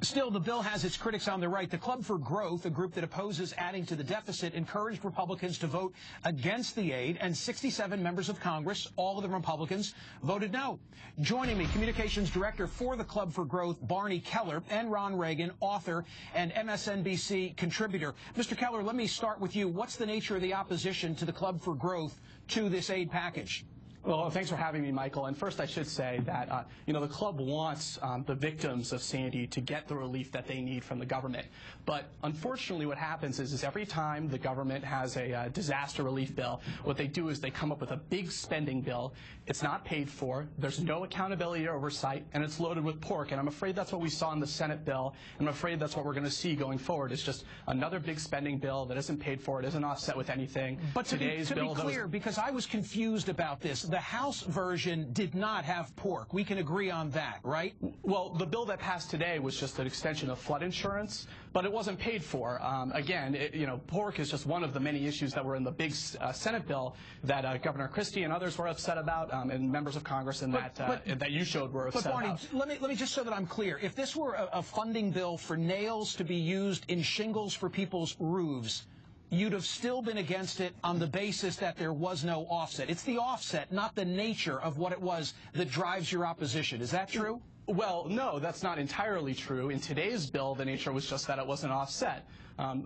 Still, the bill has its critics on the right. The Club for Growth, a group that opposes adding to the deficit, encouraged Republicans to vote against the aid, and 67 members of Congress, all of them Republicans, voted no. Joining me, Communications Director for the Club for Growth, Barney Keller, and Ron Reagan, author and MSNBC contributor. Mr. Keller, let me start with you. What's the nature of the opposition to the Club for Growth to this aid package? Well, thanks for having me, Michael. And first, I should say that, the club wants the victims of Sandy to get the relief that they need from the government. But unfortunately, what happens is every time the government has a disaster relief bill, what they do is they come up with a big spending bill. It's not paid for. There's no accountability or oversight, and it's loaded with pork. And I'm afraid that's what we saw in the Senate bill. And I'm afraid that's what we're going to see going forward. It's just another big spending bill that isn't paid for. It isn't offset with anything. But to be clear, because I was confused about this, the House version did not have pork. We can agree on that, right? Well, the bill that passed today was just an extension of flood insurance, but it wasn't paid for. Again, pork is just one of the many issues that were in the big Senate bill that Governor Christie and others were upset about, and members of Congress that you showed were upset about. But Barney, let me just so that I'm clear. If this were a funding bill for nails to be used in shingles for people's roofs, you'd have still been against it on the basis that there was no offset. It's the offset, not the nature of what it was, that drives your opposition. Is that true? Well, no, that's not entirely true. In today's bill, the nature was just that it wasn't offset.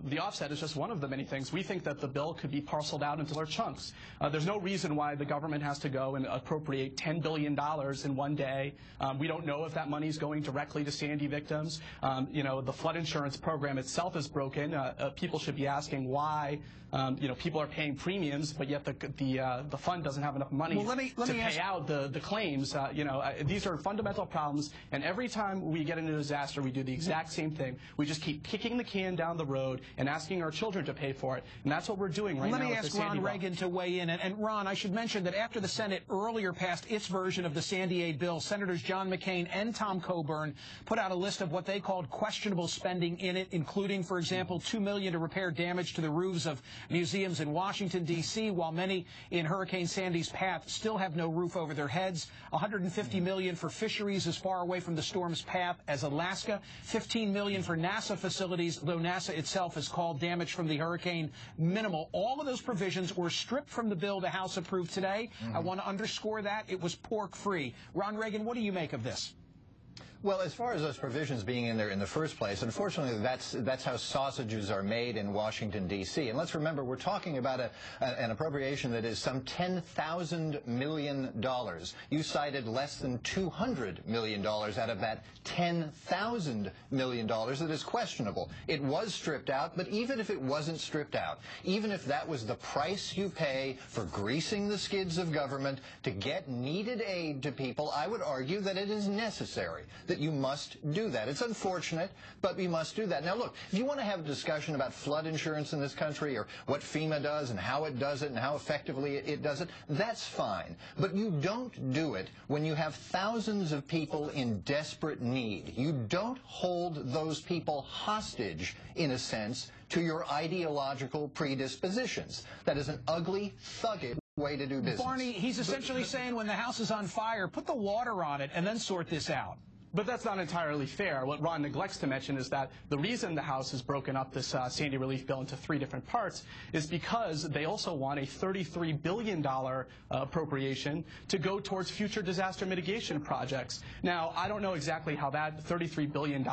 The offset is just one of the many things. We think that the bill could be parceled out into large chunks. There's no reason why the government has to go and appropriate $10 billion in one day. We don't know if that money is going directly to Sandy victims. The flood insurance program itself is broken. People should be asking why people are paying premiums, but yet the fund doesn't have enough money to pay out the claims. These are fundamental problems, and every time we get into a disaster, we do the exact same thing. We just keep kicking the can down the road and asking our children to pay for it, and that's what we're doing right now. Let me ask Ron Reagan to weigh in. And Ron, I should mention that after the Senate earlier passed its version of the Sandy aid bill, Senators John McCain and Tom Coburn put out a list of what they called questionable spending in it, including, for example, $2 million to repair damage to the roofs of museums in Washington, D.C., while many in Hurricane Sandy's path still have no roof over their heads. $150 million for fisheries as far away from the storm's path as Alaska. $15 million for NASA facilities, though NASA itself has called damage from the hurricane minimal. All of those provisions were stripped from the bill the House approved today. I want to underscore that. It was pork-free. Ron Reagan, what do you make of this? Well, as far as those provisions being in there in the first place, unfortunately, that's how sausages are made in Washington, D.C. And let's remember, we're talking about an appropriation that is some $10,000 million. You cited less than $200 million out of that $10,000 million that is questionable. It was stripped out, but even if it wasn't stripped out, even if that was the price you pay for greasing the skids of government to get needed aid to people, I would argue that it is necessary, that you must do that. It's unfortunate, but we must do that. Now, look, if you want to have a discussion about flood insurance in this country or what FEMA does and how it does it and how effectively it does it, that's fine. But you don't do it when you have thousands of people in desperate need. You don't hold those people hostage, in a sense, to your ideological predispositions. That is an ugly, thugged way to do business. Barney, he's essentially saying when the house is on fire, put the water on it and then sort this out. But that's not entirely fair. What Ron neglects to mention is that the reason the House has broken up this Sandy relief bill into 3 different parts is because they also want a $33 billion appropriation to go towards future disaster mitigation projects. Now, I don't know exactly how that $33 billion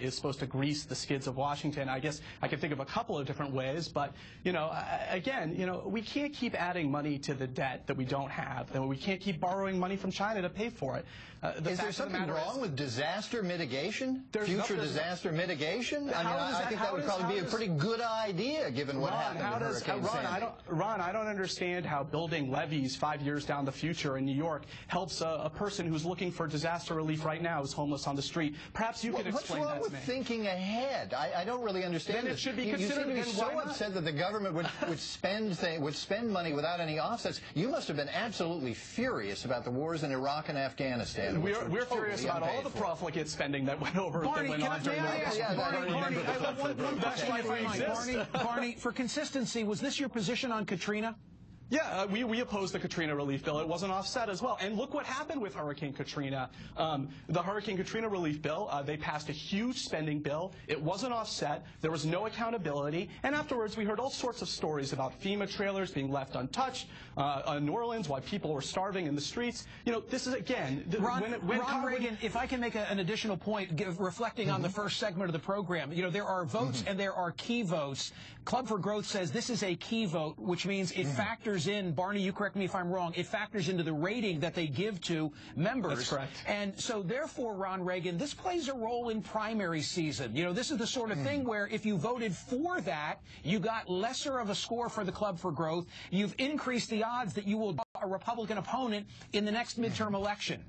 is supposed to grease the skids of Washington. I guess I can think of a couple of different ways, but, again, we can't keep adding money to the debt that we don't have, and we can't keep borrowing money from China to pay for it. Is there something wrong with disaster mitigation? Future disaster mitigation? I think that would probably be a pretty good idea, given what happened in Hurricane Sandy. Ron, I don't understand how building levees 5 years down the future in New York helps a person who's looking for disaster relief right now, who's homeless on the street. Perhaps you could explain that to me. What's wrong with thinking ahead? I don't really understand this. Then it should be considered. You seem to be so upset that the government would spend money without any offsets. You must have been absolutely furious about the wars in Iraq and Afghanistan. We're furious about all the profligate spending that went over. Barney, Barney, for consistency, was this your position on Katrina? Yeah, we opposed the Katrina relief bill. It wasn't offset as well. And look what happened with Hurricane Katrina. The Hurricane Katrina relief bill, they passed a huge spending bill. It wasn't offset. There was no accountability. And afterwards, we heard all sorts of stories about FEMA trailers being left untouched, New Orleans, why people were starving in the streets. You know, this is, again... Ron Reagan, if I can make an additional point, reflecting on the first segment of the program, you know, there are votes and there are key votes. Club for Growth says this is a key vote, which means it factors in, Barney, you correct me if I'm wrong, it factors into the rating that they give to members. That's correct. And so therefore, Ron Reagan, this plays a role in primary season. You know, this is the sort of thing where if you voted for that, you got lesser of a score for the Club for Growth. You've increased the odds that you will draw a Republican opponent in the next midterm election.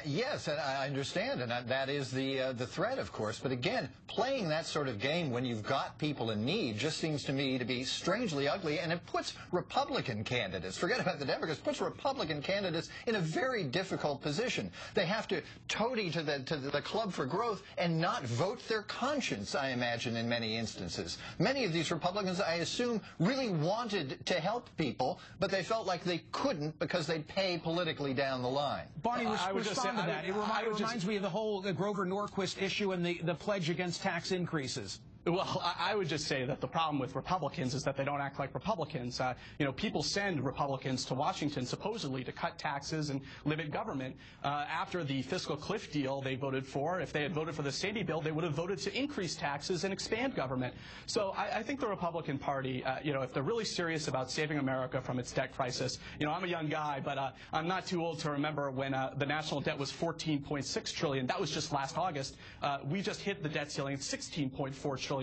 Yes, and I understand, and that is the threat, of course. But again, playing that sort of game when you've got people in need just seems to me to be strangely ugly, and it puts Republican candidates, forget about the Democrats, puts Republican candidates in a very difficult position. They have to toady to the Club for Growth and not vote their conscience, I imagine, in many instances. Many of these Republicans, I assume, really wanted to help people, but they felt like they couldn't because they'd pay politically down the line. Barney, respond to that. It reminds me of the whole Grover Norquist issue and the pledge against tax increases. Well, I would just say that the problem with Republicans is that they don't act like Republicans. You know, people send Republicans to Washington supposedly to cut taxes and limit government. After the fiscal cliff deal they voted for, if they had voted for the Sandy bill, they would have voted to increase taxes and expand government. So I think the Republican Party, you know, if they're really serious about saving America from its debt crisis, you know, I'm a young guy, but I'm not too old to remember when the national debt was $14.6 trillion. That was just last August. We just hit the debt ceiling at $16.4 trillion.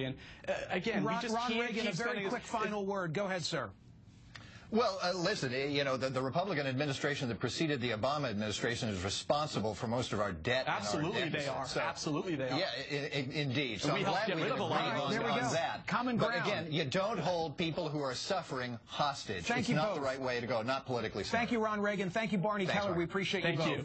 Again, Ron can't Reagan, a very quick final word. Go ahead, sir. Well, listen, you know, the Republican administration that preceded the Obama administration is responsible for most of our debt. Absolutely, they are. So, absolutely, they are. Yeah, indeed. So we I'm glad get we rid of a lot on that. Common ground. But again, you don't hold people who are suffering hostage. Thank it's you not both. the right way to go, not politically smart. Thank you, Ron Reagan. Thank you, Barney Keller. Mark. We appreciate you both.